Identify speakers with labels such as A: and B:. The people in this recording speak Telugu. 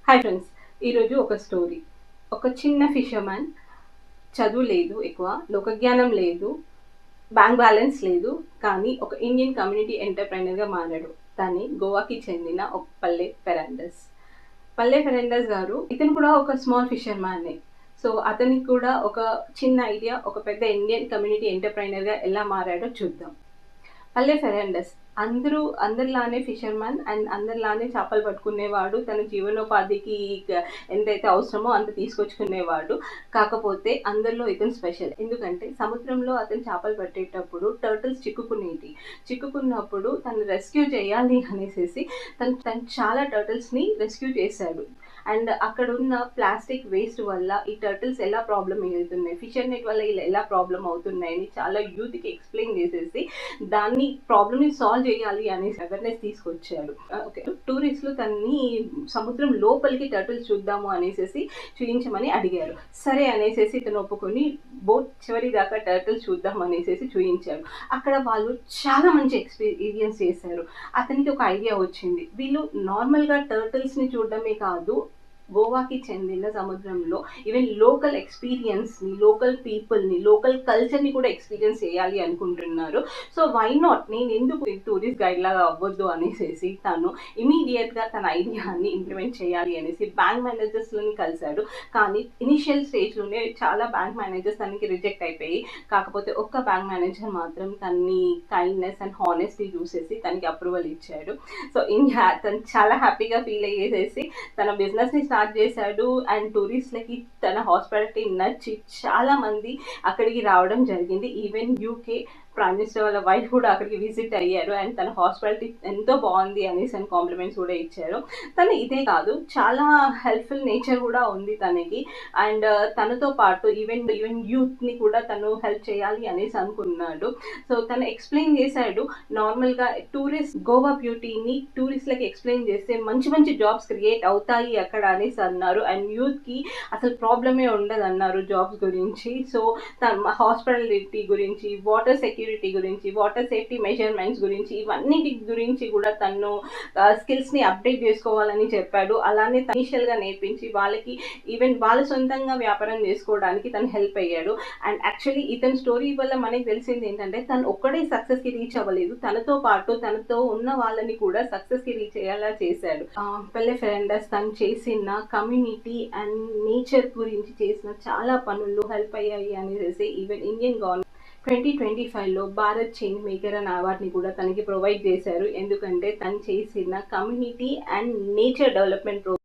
A: హాయ్ ఫ్రెండ్స్, ఈరోజు ఒక స్టోరీ. ఒక చిన్న ఫిషర్‌మ్యాన్, చదువు లేదు ఎక్కువ, లోకజ్ఞానం లేదు, బ్యాంక్ బ్యాలెన్స్ లేదు. కానీ ఒక ఇండియన్ కమ్యూనిటీ ఎంటర్‌ప్రెన్యూర్‌గా మారాడు. తనే గోవాకి చెందిన ఒక పల్లె ఫెర్నాండెస్. పల్లె ఫెర్నాండెస్ గారు ఇతను కూడా ఒక స్మాల్ ఫిషర్‌మ్యానే. సో, అతనికి కూడా ఒక చిన్న ఐడియా, ఒక పెద్ద ఇండియన్ కమ్యూనిటీ ఎంటర్‌ప్రెన్యూర్‌గా ఎలా మారాడో చూద్దాం. పల్లె ఫెర్నాండెస్ అందరిలానే ఫిషర్‌మ్యాన్ అండ్ అందరిలానే చేపలు పట్టుకునేవాడు. తన జీవనోపాధికి ఎంతైతే అవసరమో అంత తీసుకొచ్చుకునేవాడు. కాకపోతే అందరిలో ఇతను స్పెషల్. ఎందుకంటే సముద్రంలో అతను చేపలు పట్టేటప్పుడు టర్టిల్స్ చిక్కుకునేటియి. చిక్కుకున్నప్పుడు తను రెస్క్యూ చేయాలి అనేసేసి తను తను చాలా టర్టిల్స్‌ని రెస్క్యూ చేశాడు. అండ్ అక్కడున్న ప్లాస్టిక్ వేస్ట్ వల్ల ఈ టర్టిల్స్ ఎలా ప్రాబ్లమ్ అవుతున్నాయి, ఫిషర్ నెట్ వల్ల ఇలా ఎలా ప్రాబ్లమ్ అవుతున్నాయని చాలా యూత్‌కి ఎక్స్‌ప్లెయిన్ చేసేసి దాన్ని ప్రాబ్లమ్‌ని సాల్వ్ చేయాలి అనేసి అవేర్‌నెస్ తీసుకొచ్చాడు. ఓకే. టూరిస్టులు తనని సముద్రం లోపలికి టర్టిల్స్ చూద్దాము అనేసేసి చూయించమని అడిగారు. సరే అనేసేసి ఇతను ఒప్పుకొని బోట్ చివరి దాకా టర్టిల్స్ చూద్దాం అనేసేసి చూయించాడు. అక్కడ వాళ్ళు చాలా మంచి ఎక్స్‌పీరియన్స్ చేశారు. అతనికి ఒక ఐడియా వచ్చింది. వీళ్ళు నార్మల్‌గా టర్టిల్స్‌ని చూడడమే కాదు, గోవాకి చెందిన సముద్రంలో ఈవెన్ లోకల్ ఎక్స్‌పీరియన్స్‌ని, లోకల్ పీపుల్‌ని, లోకల్ కల్చర్‌ని కూడా ఎక్స్‌పీరియన్స్ చేయాలి అనుకుంటున్నారు. సో, వై నాట్, నేనెందుకు టూరిస్ట్ గైడ్‌లాగా అవ్వద్దు అనేసేసి తను ఇమ్మీడియేట్‌గా తన ఐడియాని ఇంప్లిమెంట్ చేయాలి అనేసి బ్యాంక్ మేనేజర్స్‌లని కలిసాడు. కానీ ఇనీషియల్ స్టేజ్‌లోనే చాలా బ్యాంక్ మేనేజర్స్ తనకి రిజెక్ట్ అయిపోయి, కాకపోతే ఒక్క బ్యాంక్ మేనేజర్ మాత్రం తనని కైండ్‌నెస్ అండ్ హానెస్టీ చూసేసి తనకి అప్రూవల్ ఇచ్చాడు. సో, తను చాలా హ్యాపీగా ఫీల్ అయ్యేసేసి తన బిజినెస్‌ని స్టార్ట్ చేశాడు. అండ్ టూరిస్ట్‌లకి తన హాస్పిటాలిటీ నచ్చి చాలా మంది అక్కడికి రావడం జరిగింది. ఈవెన్ యూకే ప్రైమ్ మినిస్టర్ వాళ్ళ వైఫ్ కూడా అక్కడికి విజిట్ అయ్యారు. అండ్ తన హాస్పిటాలిటీ ఎంతో బాగుంది అనేసి అని కాంప్లిమెంట్స్ కూడా ఇచ్చారు. తను ఇదే కాదు, చాలా హెల్ప్‌ఫుల్ నేచర్ కూడా ఉంది తనకి. అండ్ తనతో పాటు ఈవెన్ యూత్‌ని కూడా తను హెల్ప్ చేయాలి అనేసి అనుకున్నాడు. సో, తను ఎక్స్‌ప్లెయిన్ చేశాడు. నార్మల్‌గా గోవా బ్యూటీని టూరిస్ట్‌లకి ఎక్స్‌ప్లెయిన్ చేస్తే మంచి మంచి జాబ్స్ క్రియేట్ అవుతాయి అక్కడ అనేసి అన్నారు. అండ్ యూత్‌కి అసలు ప్రాబ్లమే ఉండదన్నారు జాబ్స్ గురించి. సో, తన హాస్పిటాలిటీ గురించి, వాటర్ సెక్యూరిటీ గురించి, వాటర్ సేఫ్టీ మెజర్మెంట్స్ గురించి, ఇవన్నిటి గురించి కూడా తను స్కిల్స్‌ని అప్డేట్ చేసుకోవాలని చెప్పాడు. అలానే ఇనీషియల్‌గా నేర్పించి వాళ్ళకి ఈవెన్ వాళ్ళ సొంతంగా వ్యాపారం చేసుకోవడానికి తను హెల్ప్ అయ్యాడు. అండ్ యాక్చువల్లీ ఇతని స్టోరీ వల్ల మనకి తెలిసింది ఏంటంటే తను ఒక్కడే సక్సెస్‌కి రీచ్ అవ్వలేదు. తనతో పాటు తనతో ఉన్న వాళ్ళని కూడా సక్సెస్‌కి రీచ్ అయ్యేలా చేశాడు. పెల్లె ఫెర్నాండెస్ తను చేసిన కమ్యూనిటీ అండ్ నేచర్ గురించి చేసిన చాలా పనులు హెల్ప్ అయ్యాయి అనేసి ఈవెన్ ఇండియన్ గవర్నమెంట్ 2025లో భారత్ చేంజ్ మేకర్ అనే అవార్డ్‌ని కూడా తనకి ప్రొవైడ్ చేశారు. ఎందుకంటే తను చేసిన కమ్యూనిటీ అండ్ నేచర్ డెవలప్‌మెంట్